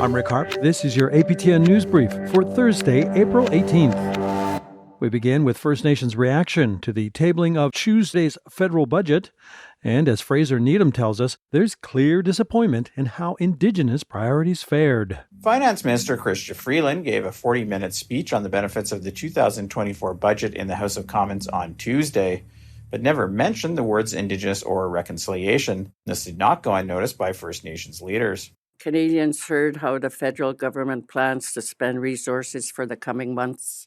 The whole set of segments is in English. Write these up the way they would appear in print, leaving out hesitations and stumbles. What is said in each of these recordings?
I'm Rick Harp. This is your APTN News Brief for Thursday, April 18th. We begin with First Nations reaction to the tabling of Tuesday's federal budget. And as Fraser Needham tells us, there's clear disappointment in how Indigenous priorities fared. Finance Minister Chrystia Freeland gave a 40-minute speech on the benefits of the 2024 budget in the House of Commons on Tuesday, but never mentioned the words Indigenous or reconciliation. This did not go unnoticed by First Nations leaders. Canadians heard how the federal government plans to spend resources for the coming months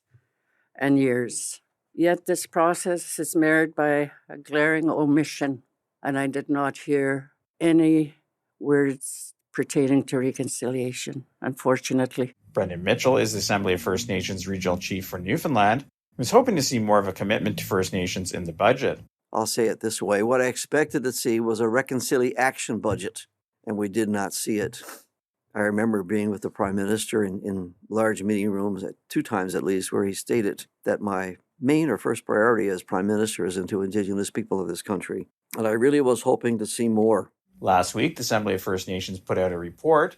and years. Yet this process is marred by a glaring omission, and I did not hear any words pertaining to reconciliation, unfortunately. Brendan Mitchell is the Assembly of First Nations Regional Chief for Newfoundland. He was hoping to see more of a commitment to First Nations in the budget. I'll say it this way. What I expected to see was a reconciliation budget, and we did not see it. I remember being with the Prime Minister in large meeting rooms, two times at least, where he stated that my main or first priority as Prime Minister is into Indigenous people of this country. And I really was hoping to see more. Last week, the Assembly of First Nations put out a report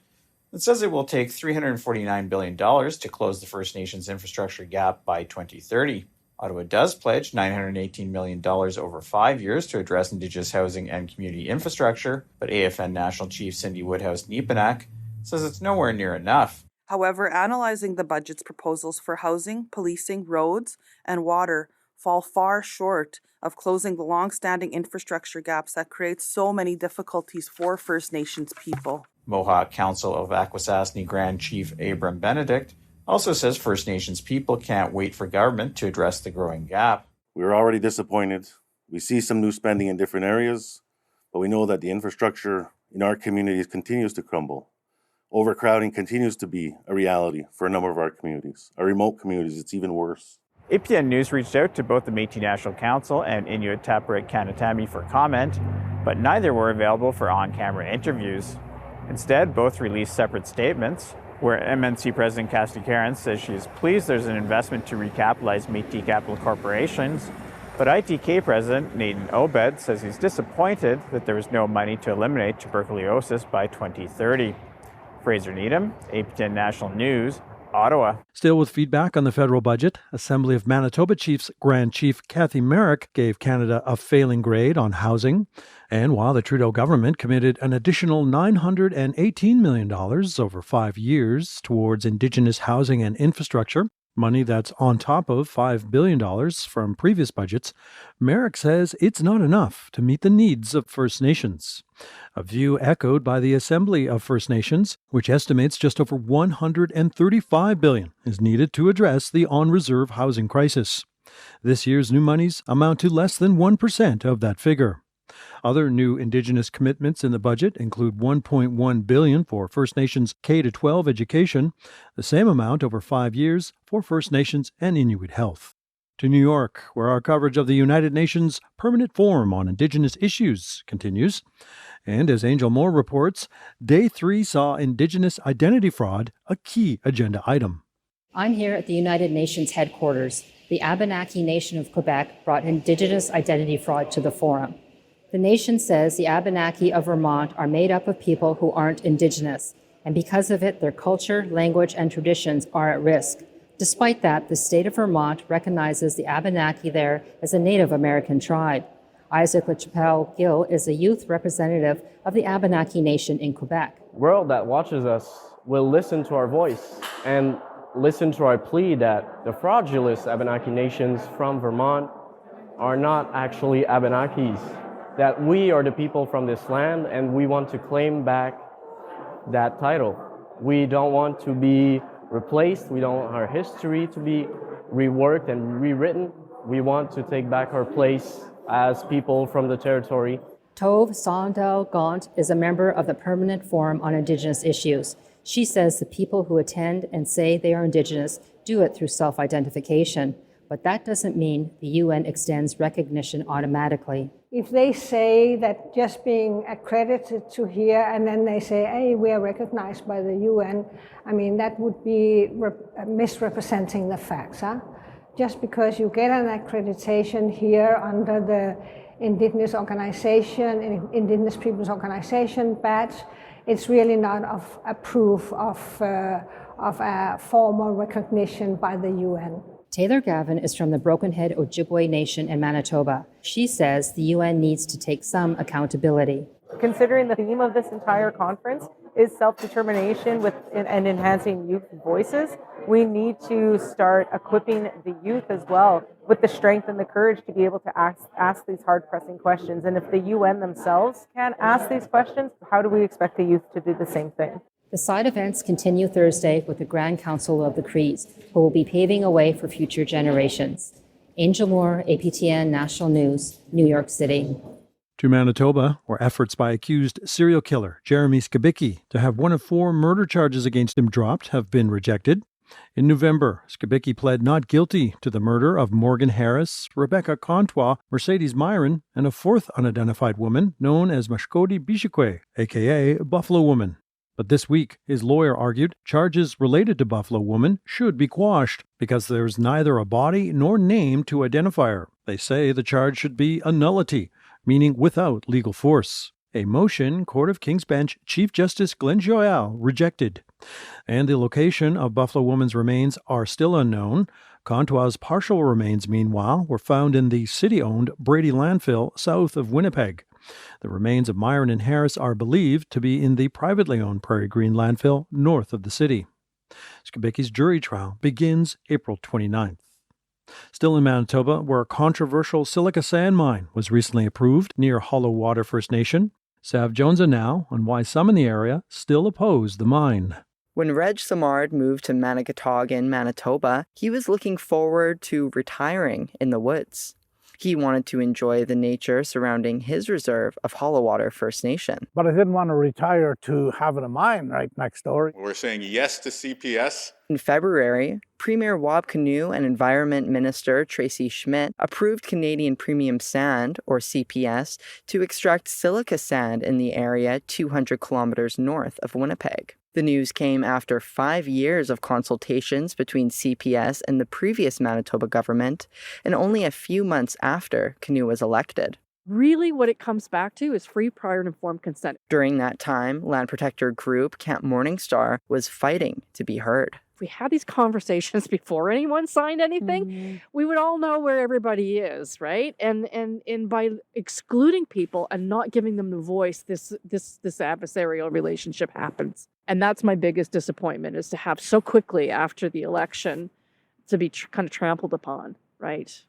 that says it will take $349 billion to close the First Nations infrastructure gap by 2030. Ottawa does pledge $918 million over 5 years to address Indigenous housing and community infrastructure, but AFN National Chief Cindy Woodhouse-Nepenak says it's nowhere near enough. However, analyzing the budget's proposals for housing, policing, roads, and water fall far short of closing the long-standing infrastructure gaps that create so many difficulties for First Nations people. Mohawk Council of Akwesasne Grand Chief Abram Benedict also says First Nations people can't wait for government to address the growing gap. We're already disappointed. We see some new spending in different areas, but we know that the infrastructure in our communities continues to crumble. Overcrowding continues to be a reality for a number of our communities. Our remote communities, it's even worse. APTN News reached out to both the Métis National Council and Inuit Tapiriit Kanatami for comment, but neither were available for on-camera interviews. Instead, both released separate statements, where MNC President Cassidy Caron says she is pleased there's an investment to recapitalize Métis capital corporations, but ITK President Nathan Obed says he's disappointed that there was no money to eliminate tuberculosis by 2030. Fraser Needham, APTN National News, Ottawa. Still with feedback on the federal budget, Assembly of Manitoba Chiefs Grand Chief Cathy Merrick gave Canada a failing grade on housing. And while the Trudeau government committed an additional $918 million over 5 years towards Indigenous housing and infrastructure, money that's on top of $5 billion from previous budgets, Merrick says it's not enough to meet the needs of First Nations. A view echoed by the Assembly of First Nations, which estimates just over $135 billion is needed to address the on-reserve housing crisis. This year's new monies amount to less than 1% of that figure. Other new Indigenous commitments in the budget include $1.1 billion for First Nations K-12 education, the same amount over 5 years for First Nations and Inuit health. To New York, where our coverage of the United Nations Permanent Forum on Indigenous Issues continues. And as Angel Moore reports, Day 3 saw Indigenous identity fraud a key agenda item. I'm here at the United Nations headquarters. The Abenaki Nation of Quebec brought Indigenous identity fraud to the forum. The nation says the Abenaki of Vermont are made up of people who aren't Indigenous, and because of it, their culture, language, and traditions are at risk. Despite that, the state of Vermont recognizes the Abenaki there as a Native American tribe. Isaac LaChapelle Gill is a youth representative of the Abenaki Nation in Quebec. The world that watches us will listen to our voice and listen to our plea that the fraudulent Abenaki nations from Vermont are not actually Abenakis, that we are the people from this land and we want to claim back that title. We don't want to be replaced. We don't want our history to be reworked and rewritten. We want to take back our place as people from the territory. Tove Sondel Gaunt is a member of the Permanent Forum on Indigenous Issues. She says the people who attend and say they are Indigenous do it through self-identification, but that doesn't mean the UN extends recognition automatically. If they say that just being accredited to here and then they say, hey, we are recognized by the UN, I mean, that would be misrepresenting the facts. Just because you get an accreditation here under the Indigenous Organization, Indigenous Peoples Organization badge, it's really not a proof of a formal recognition by the UN. Taylor Gavin is from the Broken Head Ojibwe Nation in Manitoba. She says the UN needs to take some accountability. Considering the theme of this entire conference is self-determination and enhancing youth voices, we need to start equipping the youth as well with the strength and the courage to be able to ask these hard-pressing questions. And if the UN themselves can't ask these questions, how do we expect the youth to do the same thing? The side events continue Thursday with the Grand Council of the Crees, who will be paving a way for future generations. Angel Moore, APTN National News, New York City. To Manitoba, where efforts by accused serial killer Jeremy Skibicki to have one of 4 murder charges against him dropped have been rejected. In November, Skibicki pled not guilty to the murder of Morgan Harris, Rebecca Contois, Mercedes Myron, and a 4th unidentified woman known as Mashkodi Bishikwe, a.k.a. Buffalo Woman. But this week, his lawyer argued charges related to Buffalo Woman should be quashed because there's neither a body nor name to identify her. They say the charge should be a nullity, meaning without legal force. A motion Court of King's Bench Chief Justice Glenn Joyal rejected. And the location of Buffalo Woman's remains are still unknown. Contois' partial remains, meanwhile, were found in the city-owned Brady landfill south of Winnipeg. The remains of Myron and Harris are believed to be in the privately owned Prairie Green landfill north of the city. Skibicki's jury trial begins April 29th. Still in Manitoba, where a controversial silica sand mine was recently approved near Hollow Water First Nation, Sav Jonesa now on why some in the area still oppose the mine. When Reg Samard moved to Manitowoc, Manitoba, he was looking forward to retiring in the woods. He wanted to enjoy the nature surrounding his reserve of Hollow Water First Nation. But I didn't want to retire to having a mine right next door. We're saying yes to CPS. In February, Premier Wab Kinew and Environment Minister Tracy Schmidt approved Canadian Premium Sand, or CPS, to extract silica sand in the area 200 kilometers north of Winnipeg. The news came after 5 years of consultations between CPS and the previous Manitoba government, and only a few months after Kinew was elected. Really, what it comes back to is free, prior, and informed consent. During that time, land protector group Camp Morningstar was fighting to be heard. If we had these conversations before anyone signed anything, we would all know where everybody is, right? And by excluding people and not giving them the voice, this adversarial relationship happens. And that's my biggest disappointment, is to have so quickly after the election to be kind of trampled upon, right?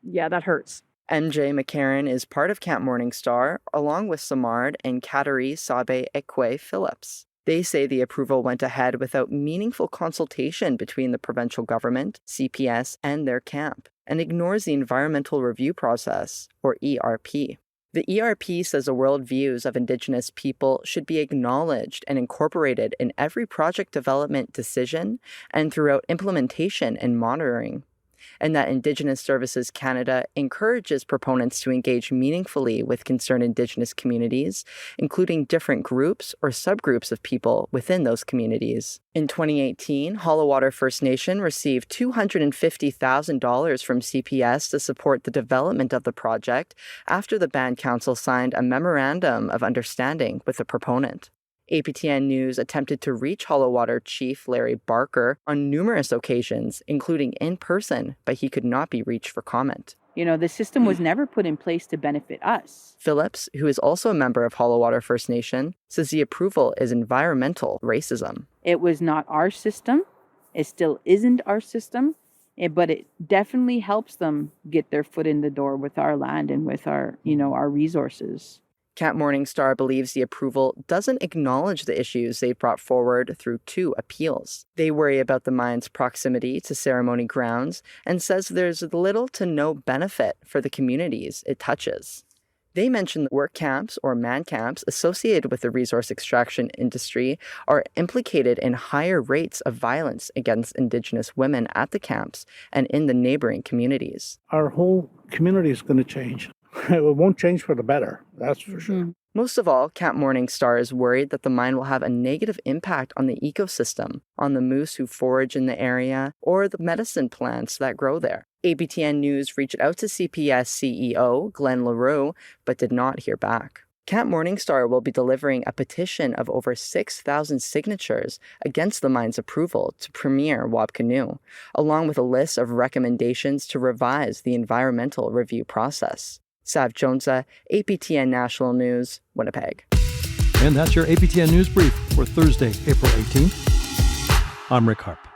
Yeah, that hurts. MJ McCarran is part of Camp Morningstar, along with Samard and Kateri Sabe Ekwe Phillips. They say the approval went ahead without meaningful consultation between the provincial government, CPS, and their camp, and ignores the environmental review process, or ERP. The ERP says the worldviews of Indigenous people should be acknowledged and incorporated in every project development decision and throughout implementation and monitoring, and that Indigenous Services Canada encourages proponents to engage meaningfully with concerned Indigenous communities, including different groups or subgroups of people within those communities. In 2018, Hollow Water First Nation received $250,000 from CPS to support the development of the project after the Band Council signed a memorandum of understanding with the proponent. APTN News attempted to reach Hollow Water Chief Larry Barker on numerous occasions, including in person, but he could not be reached for comment. You know, the system was never put in place to benefit us. Phillips, who is also a member of Hollow Water First Nation, says the approval is environmental racism. It was not our system. It still isn't our system, but it definitely helps them get their foot in the door with our land and with our, our resources. Camp Morningstar believes the approval doesn't acknowledge the issues they've brought forward through 2 appeals. They worry about the mine's proximity to ceremony grounds and says there's little to no benefit for the communities it touches. They mention that work camps or man camps associated with the resource extraction industry are implicated in higher rates of violence against Indigenous women at the camps and in the neighboring communities. Our whole community is going to change. It won't change for the better, that's for sure. Most of all, Camp Morningstar is worried that the mine will have a negative impact on the ecosystem, on the moose who forage in the area, or the medicine plants that grow there. APTN News reached out to CPS CEO Glenn LaRue, but did not hear back. Camp Morningstar will be delivering a petition of over 6,000 signatures against the mine's approval to Premier Wabkanu, along with a list of recommendations to revise the environmental review process. Sav Jonesa, APTN National News, Winnipeg. And that's your APTN News Brief for Thursday, April 18th. I'm Rick Harp.